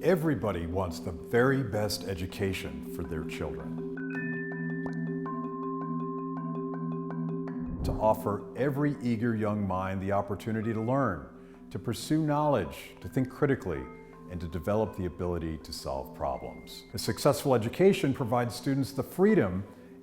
Everybody wants the very best education for their children. To offer every eager young mind the opportunity to learn, to pursue knowledge, to think critically, and to develop the ability to solve problems. A successful education provides students the freedom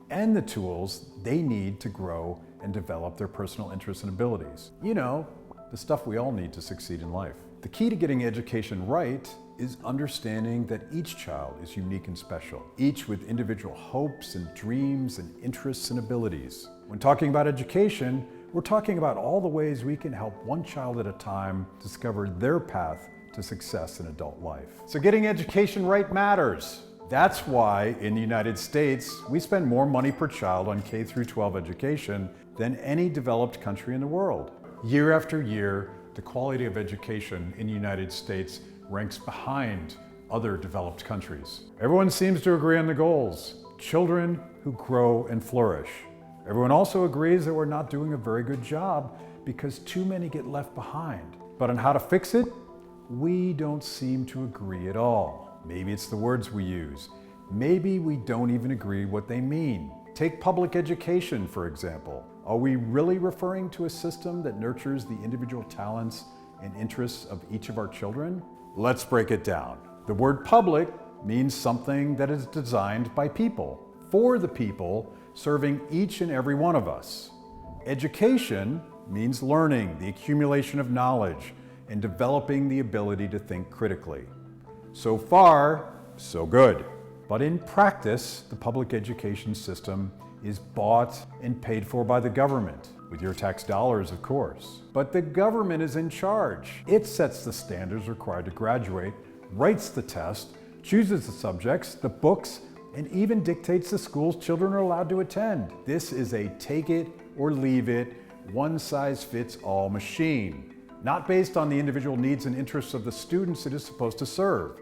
and the tools they need to grow and develop their personal interests and abilities. You know, the stuff we all need to succeed in life. The key to getting education right is understanding that each child is unique and special, each with individual hopes and dreams and interests and abilities. When talking about education, we're talking about all the ways we can help one child at a time discover their path to success in adult life. So getting education right matters. That's why in the United States, we spend more money per child on K through 12 education than any developed country in the world. Year after year, the quality of education in the United States ranks behind other developed countries. Everyone seems to agree on the goals: children who grow and flourish. Everyone also agrees that we're not doing a very good job because too many get left behind. But on how to fix it, we don't seem to agree at all. Maybe it's the words we use. Maybe we don't even agree what they mean. Take public education, for example. Are we really referring to a system that nurtures the individual talents and interests of each of our children? Let's break it down. The word public means something that is designed by people, for the people, serving each and every one of us. Education means learning, the accumulation of knowledge, and developing the ability to think critically. So far, so good. But in practice, the public education system is bought and paid for by the government, with your tax dollars, of course. But the government is in charge. It sets the standards required to graduate, writes the test, chooses the subjects, the books, and even dictates the schools children are allowed to attend. This is a take it or leave it, one-size-fits-all machine, not based on the individual needs and interests of the students it is supposed to serve.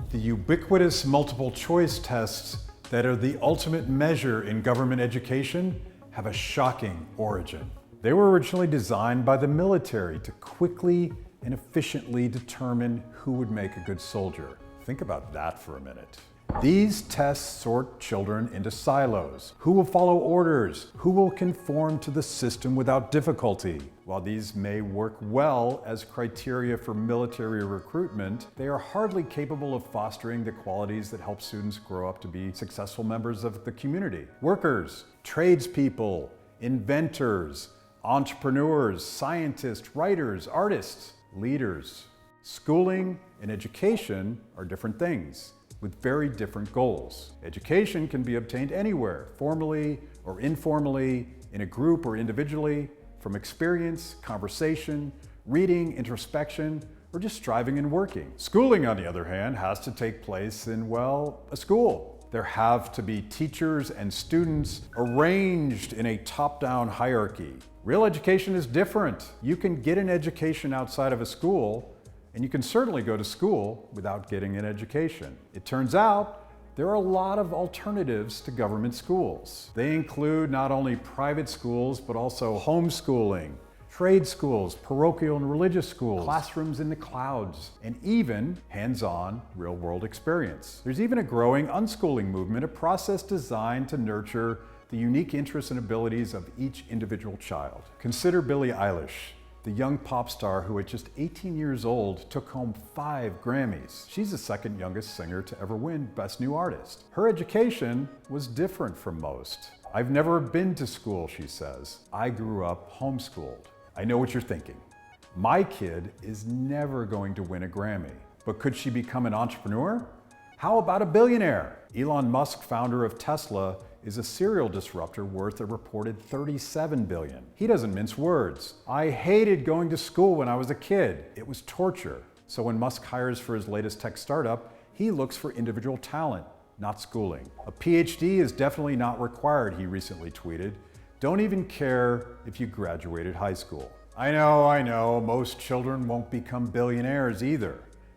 The ubiquitous multiple choice tests that are the ultimate measure in government education have a shocking origin. They were originally designed by the military to quickly and efficiently determine who would make a good soldier. Think about that for a minute. These tests sort children into silos. Who will follow orders? Who will conform to the system without difficulty? While these may work well as criteria for military recruitment, they are hardly capable of fostering the qualities that help students grow up to be successful members of the community. Workers, tradespeople, inventors, entrepreneurs, scientists, writers, artists, leaders. Schooling and education are different things, with very different goals. Education can be obtained anywhere, formally or informally, in a group or individually, from experience, conversation, reading, introspection, or just striving and working. Schooling, on the other hand, has to take place in, well, a school. There have to be teachers and students arranged in a top-down hierarchy. Real education is different. You can get an education outside of a school, and you can certainly go to school without getting an education. It turns out there are a lot of alternatives to government schools. They include not only private schools, but also homeschooling, trade schools, parochial and religious schools, classrooms in the clouds, and even hands-on real-world experience. There's even a growing unschooling movement, a process designed to nurture the unique interests and abilities of each individual child. Consider Billie Eilish, the young pop star who at just 18 years old took home 5 Grammys. She's the second youngest singer to ever win Best New Artist. Her education was different from most. "I've never been to school," she says. "I grew up homeschooled." I know what you're thinking. My kid is never going to win a Grammy. But could she become an entrepreneur? How about a billionaire? Elon Musk, founder of Tesla, is a serial disruptor worth a reported $37 billion. He doesn't mince words. "I hated going to school when I was a kid. It was torture." So when Musk hires for his latest tech startup, he looks for individual talent, not schooling. "A PhD is definitely not required," he recently tweeted. "Don't even care if you graduated high school." I know, most children won't become billionaires either.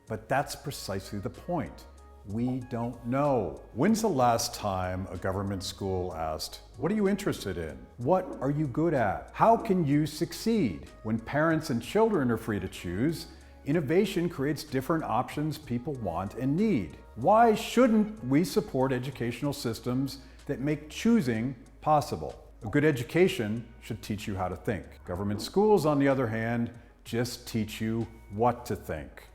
But that's precisely the point. We don't know. When's the last time a government school asked, what are you interested in? What are you good at? How can you succeed? When parents and children are free to choose, innovation creates different options people want and need. Why shouldn't we support educational systems that make choosing possible? A good education should teach you how to think. Government schools, on the other hand, just teach you what to think.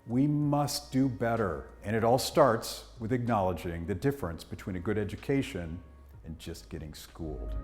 We must do better. And it all starts with acknowledging the difference between a good education and just getting schooled.